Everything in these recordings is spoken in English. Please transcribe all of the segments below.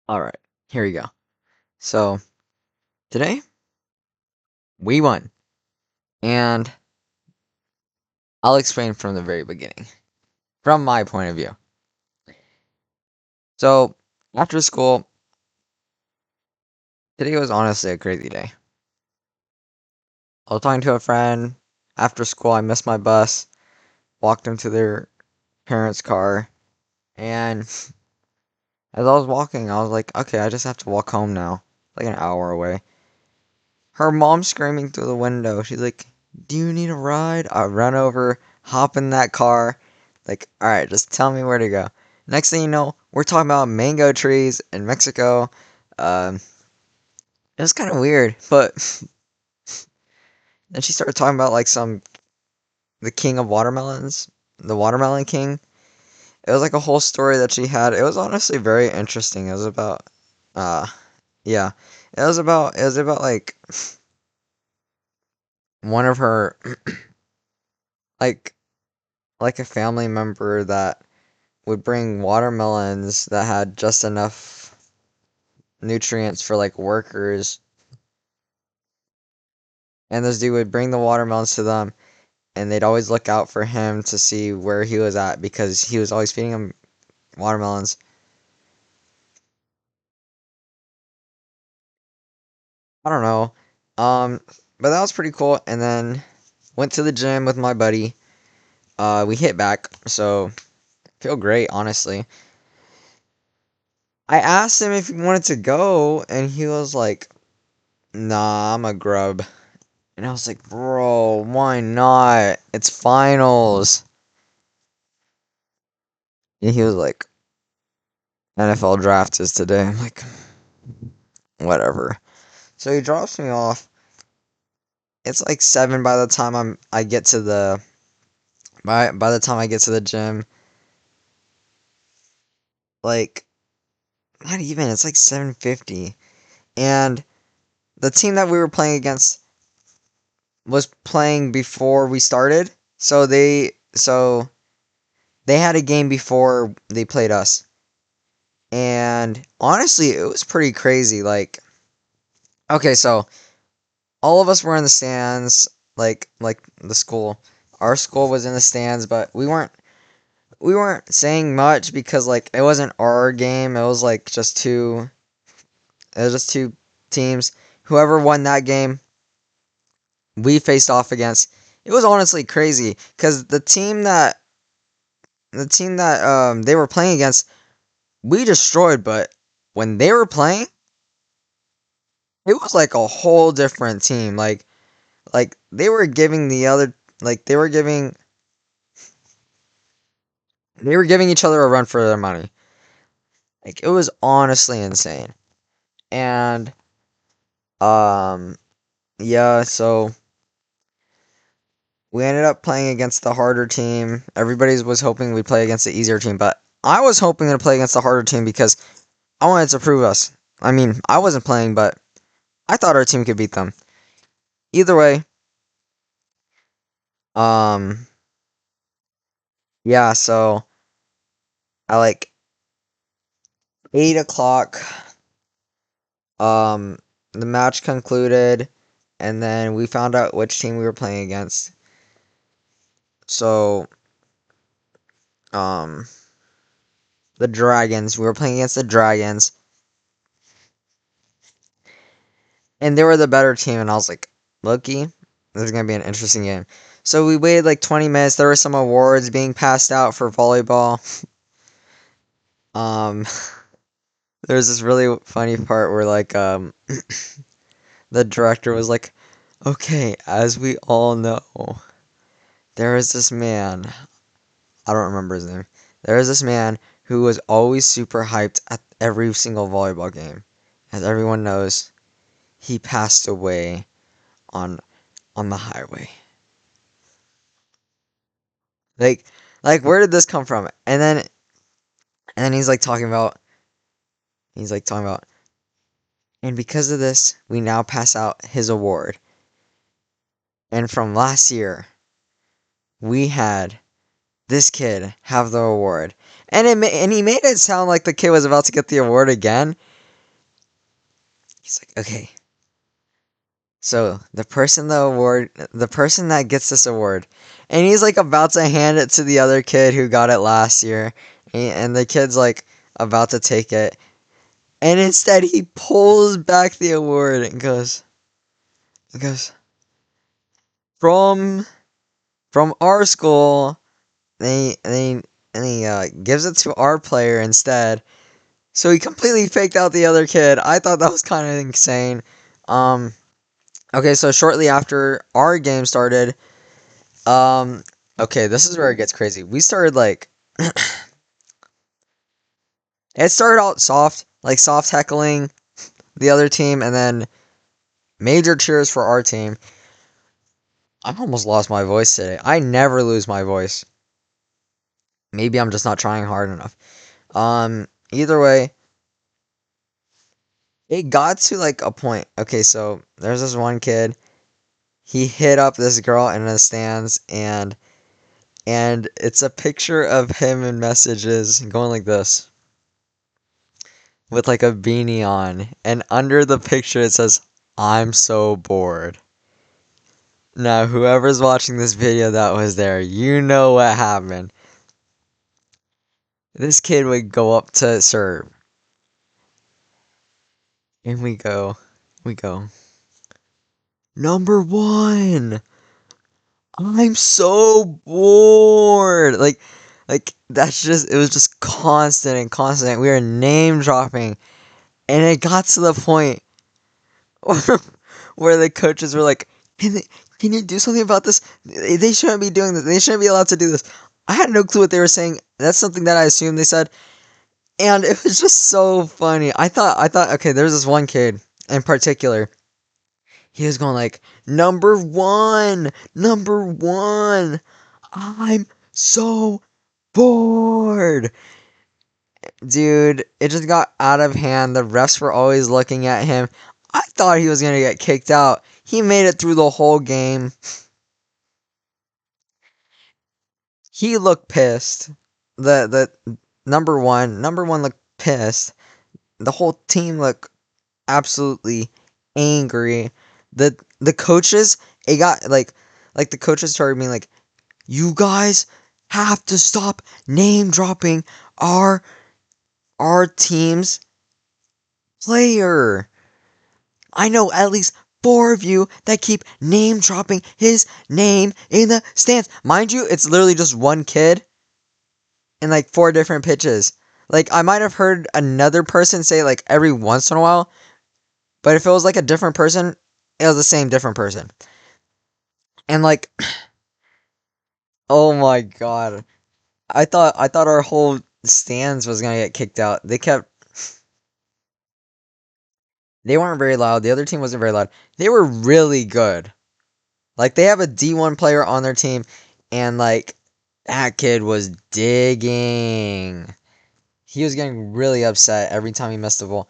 Alright, here we go. So, today, we won. And I'll explain from the very beginning, from my point of view. So, after school, today was honestly a crazy day. I was talking to a friend. After school, I missed my bus, walked them to their parents' car, and as I was walking, I was like, okay, I just have to walk home now. Like an hour away. Her mom screaming through the window. She's like, "Do you need a ride?" I run over, hop in that car. Like, alright, just tell me where to go. Next thing you know, we're talking about mango trees in Mexico. Um, it was kind of weird, but then she started talking about like the king of watermelons, the watermelon king. It was like a whole story that she had. It was honestly very interesting. It was about, uh, yeah, it was about like one of her, like, like a family member that would bring watermelons that had just enough nutrients for like workers, and this dude would bring the watermelons to them, and they'd always look out for him to see where he was at because he was always feeding them watermelons. I don't know. Um, but that was pretty cool. And then went to the gym with my buddy. We hit back, so feel great, honestly. I asked him if he wanted to go, and he was like, "Nah, I'm a grub." And I was like, "Bro, why not? It's finals." And he was like, "NFL draft is today." I'm like, whatever. So he drops me off. It's like 7 by the time I get to the by the time I get to the gym. Like, not even, it's like 7:50. And the team that we were playing against was playing before we started. So they had a game before they played us. And honestly, it was pretty crazy. Like, okay, so all of us were in the stands, like the school. Our school was in the stands, but we weren't saying much because like it wasn't our game. It was just two teams. Whoever won that game, we faced off against. It was honestly crazy because the team that they were playing against, we destroyed, but when they were playing, it was like a whole different team. Like they were giving the other like they were giving each other a run for their money. Like it was honestly insane. And um yeah, so we ended up playing against the harder team. Everybody was hoping we'd play against the easier team, but I was hoping to play against the harder team because I wanted to prove us. I mean, I wasn't playing, but I thought our team could beat them. Either way, um yeah, so at like 8 o'clock, um the match concluded, and then we found out which team we were playing against. So, um, the Dragons. We were playing against the Dragons, and they were the better team. And I was like, "Loki, this is gonna be an interesting game." So we waited like 20 minutes. There were some awards being passed out for volleyball. Um, there was this really funny part where like the director was like, "Okay, as we all know, there is this man. I don't remember his name. There is this man who was always super hyped at every single volleyball game. As everyone knows, he passed away on on the highway. Like like where did this come from?" And then he's like talking about and because of this, we now pass out his award. And from last year, we had this kid have the award. And he made it sound like the kid was about to get the award again. He's like, okay. So the person that gets this award, and he's like about to hand it to the other kid who got it last year, and the kid's like about to take it, and instead he pulls back the award and goes from our school. And he gives it to our player instead. So he completely faked out the other kid. I thought that was kind of insane. Um, okay, so shortly after our game started, okay, this is where it gets crazy. We started like, it started out soft, like soft heckling the other team, and then major cheers for our team. I've almost lost my voice today. I never lose my voice. Maybe I'm just not trying hard enough. Either way, it got to like a point. Okay, so there's this one kid. He hit up this girl in the stands, and it's a picture of him in messages going like this with like a beanie on, and under the picture it says, "I'm so bored." Now, whoever's watching this video that was there, you know what happened. This kid would go up to serve, and we go, "Number one, I'm so bored." Like that's just it was just constant and constant. We were name dropping, and it got to the point where, where the coaches were like, can you do something about this? They shouldn't be doing this. They shouldn't be allowed to do this." I had no clue what they were saying. That's something that I assumed they said, and it was just so funny. I thought, okay, there's this one kid in particular. He was going like, number one, I'm so bored." Dude, it just got out of hand. The refs were always looking at him. I thought he was going to get kicked out. He made it through the whole game. He looked pissed. The number one looked pissed. The whole team looked absolutely angry. The coaches, it got like the coaches started being like, "You guys have to stop name dropping our team's player. I know at least four of you that keep name dropping his name in the stands." Mind you, it's literally just one kid in like four different pitches. Like, I might have heard another person say like every once in a while, but if it was like a different person, it was the same different person. And like, oh my god. I thought our whole stands was gonna get kicked out. They weren't very loud. The other team wasn't very loud. They were really good. Like, they have a D1 player on their team, and like that kid was digging. He was getting really upset every time he missed the ball.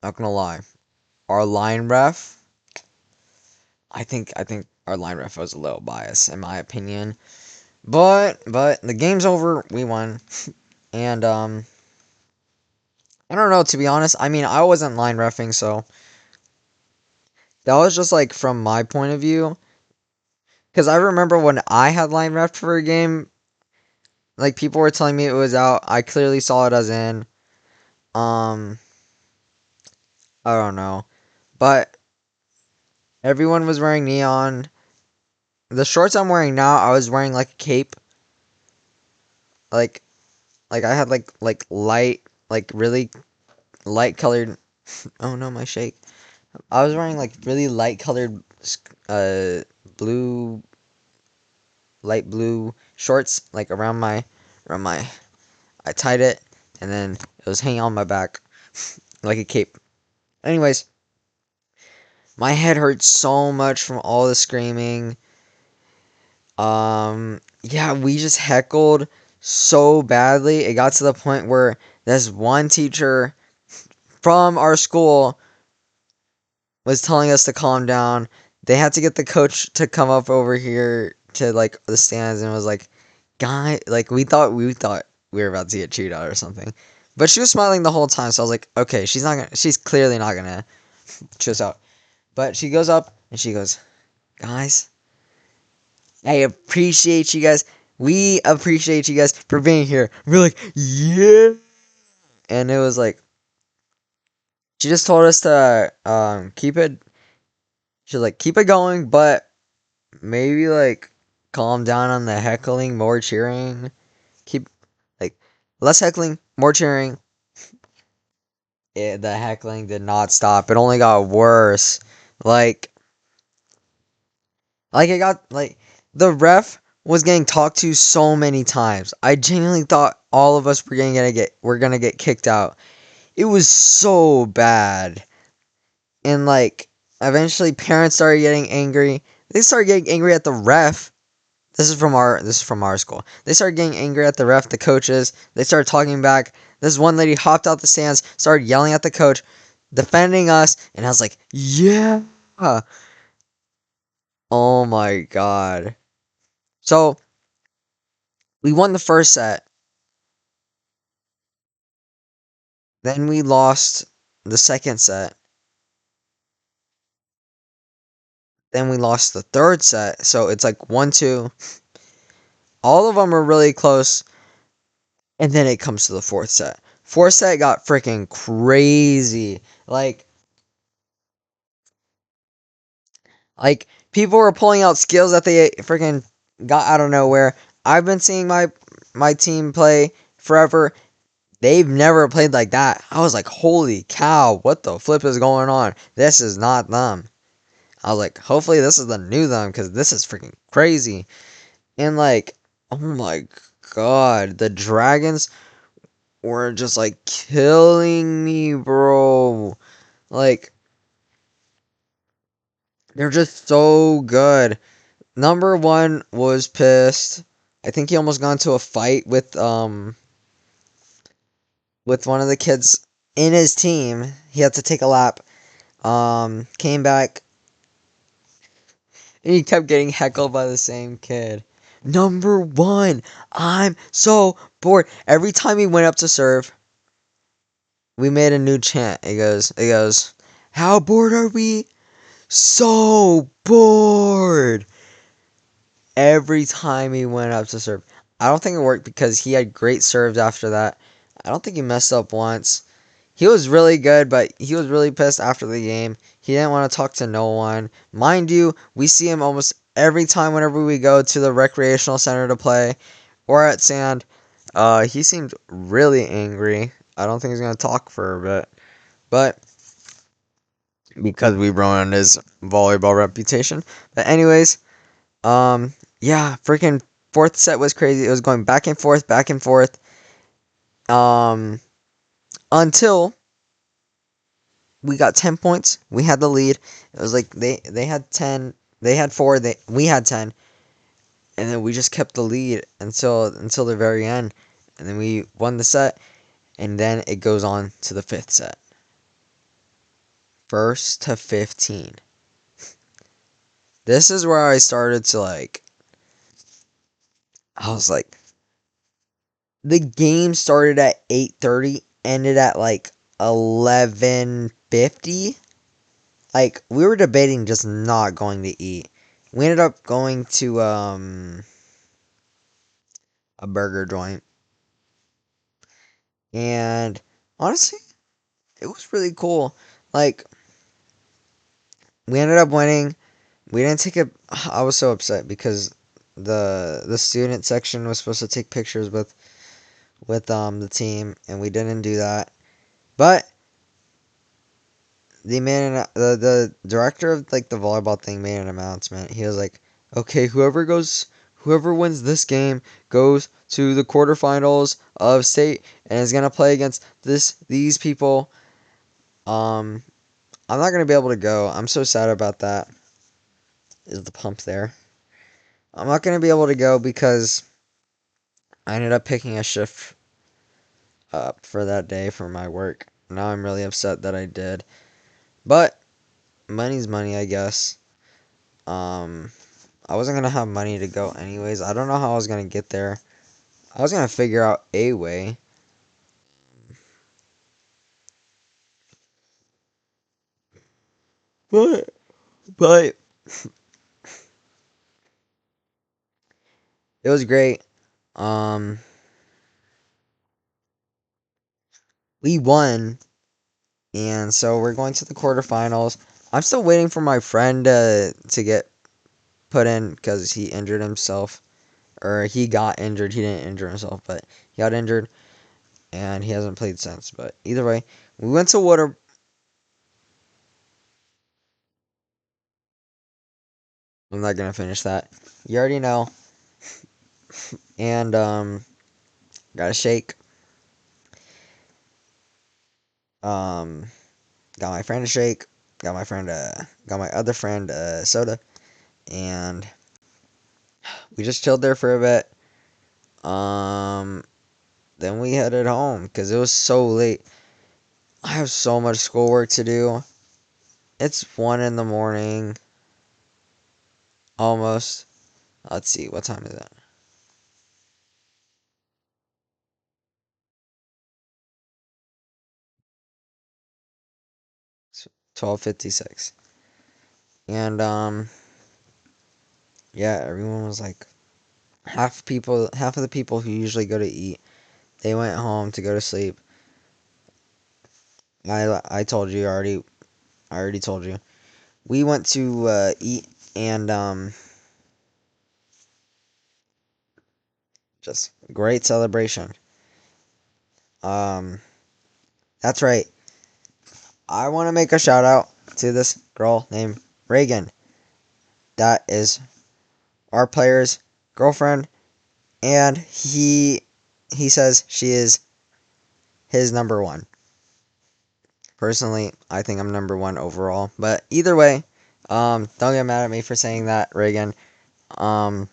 Not gonna lie. Our line ref, I think our line ref was a little biased in my opinion. But the game's over. We won. And I don't know, to be honest. I mean, I wasn't line reffing, so that was just like from my point of view. Because I remember when I had line ref for a game, like people were telling me it was out. I clearly saw it as in. Um, I don't know, but everyone was wearing neon. The shorts I'm wearing now, I was wearing like a cape. Like I had like light, like really light colored. Oh no, my shake. I was wearing like really light colored, uh, blue, light blue shorts, like around my. I tied it, and then it was hanging on my back like a cape. Anyways, my head hurt so much from all the screaming. Yeah, we just heckled so badly. It got to the point where this one teacher from our school was telling us to calm down. They had to get the coach to come up over here to like the stands, and was like, "Guy," like we thought we were about to get chewed out or something. But she was smiling the whole time, so I was like, okay, she's clearly not gonna She was out. But she goes up and she goes, guys, I appreciate you guys. We appreciate you guys for being here. We're like, yeah. And it was like, she just told us to keep it. She's like, keep it going, but maybe like calm down on the heckling, more cheering. Keep like less heckling, more cheering. The heckling did not stop. It only got worse. Like, it got like the ref was getting talked to so many times. I genuinely thought all of us were gonna get kicked out. It was so bad. And like eventually parents started getting angry. They started getting angry at the ref. This is from our school. They started getting angry at the ref, the coaches. They started talking back. This one lady hopped out the stands, started yelling at the coach, defending us, and I was like, "Yeah." Oh my god. So, we won the first set. Then we lost the second set. Then we lost the third set. So, it's like 1-2. All of them are really close. And then it comes to the fourth set. Fourth set got freaking crazy. Like people were pulling out skills that they freaking got out of nowhere. I've been seeing my team play forever. They've never played like that. I was like, holy cow, what the flip is going on? This is not them. I was like, hopefully this is the new them because this is freaking crazy. And like, oh my god, the dragons were just like killing me, bro. Like, they're just so good. Number one was pissed. I think he almost got into a fight with one of the kids in his team. He had to take a lap. Came back and he kept getting heckled by the same kid. Number one, I'm so bored. Every time he went up to serve, we made a new chant. It goes, how bored are we? So bored. Every time he went up to serve. I don't think it worked because he had great serves after that. I don't think he messed up once. He was really good, but he was really pissed after the game. He didn't want to talk to no one. Mind you, we see him almost every time whenever we go to the recreational center to play or at Sand. He seemed really angry. I don't think he's going to talk for a bit. But because we ruined his volleyball reputation. But anyways, yeah, freaking fourth set was crazy. It was going back and forth, back and forth. Until we got 10 points. We had the lead. It was like they had 10, they had 4, we had 10. And then we just kept the lead until the very end. And then we won the set, and then it goes on to the fifth set. First to 15. This is where I started to I was like, the game started at 8:30, ended at like 11:50. Like, we were debating just not going to eat. We ended up going to a burger joint. And honestly, it was really cool. Like, we ended up winning. We didn't take a I was so upset because the student section was supposed to take pictures with the team, and we didn't do that. But the director of like the volleyball thing made an announcement. He was like, "Okay, whoever wins this game goes to the quarterfinals of state and is gonna play against these people." Um, I'm not gonna be able to go. I'm so sad about that. Is the pump there? I'm not gonna be able to go because I ended up picking a shift up for that day for my work. Now I'm really upset that I did, but money's money, I guess. Um, I wasn't gonna have money to go anyways. I don't know how I was gonna get there. I was gonna figure out a way. but it was great. Um, we won, and so we're going to the quarterfinals. I'm still waiting for my friend to get put in because he injured himself, or he got injured. He didn't injure himself, but he got injured, and he hasn't played since. But either way, we went to water. I'm not gonna finish that. You already know. And got a shake. Um, got my friend a shake. Got my other friend a soda, and we just chilled there for a bit. Um, then we headed home because it was so late. I have so much schoolwork to do. It's 1 in the morning, almost. Let's see, what time is it? It's 12:56. And yeah, everyone was like half of the people who usually go to eat, they went home to go to sleep. I told you already. I already told you. We went to eat and just great celebration. Um, that's right. I want to make a shout out to this girl named Reagan. That is our player's girlfriend, and he says she is his number one. Personally, I think I'm number one overall. But either way, don't get mad at me for saying that, Reagan. Um,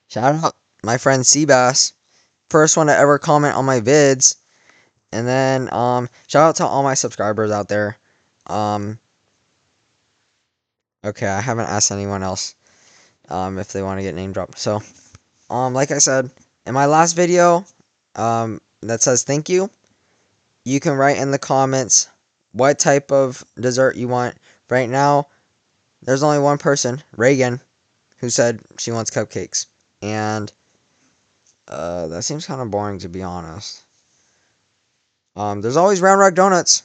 shout out my friend Seabass, first one to ever comment on my vids. And then shout out to all my subscribers out there. Um, okay, I haven't asked anyone else if they want to get name dropped. So like I said in my last video, that says thank you. You can write in the comments what type of dessert you want. Right now, there's only one person, Reagan, who said she wants cupcakes, and that seems kind of boring to be honest. There's always Round Rock Donuts,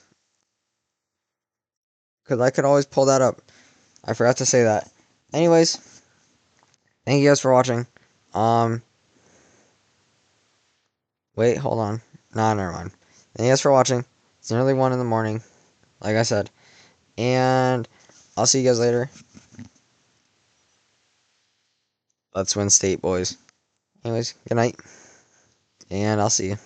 because I could always pull that up. I forgot to say that. Anyways, thank you guys for watching. Um, wait, hold on. Nah, never mind. Thank you guys for watching. It's nearly 1 in the morning, like I said. And I'll see you guys later. Let's win state, boys. Anyways, good night. And I'll see you.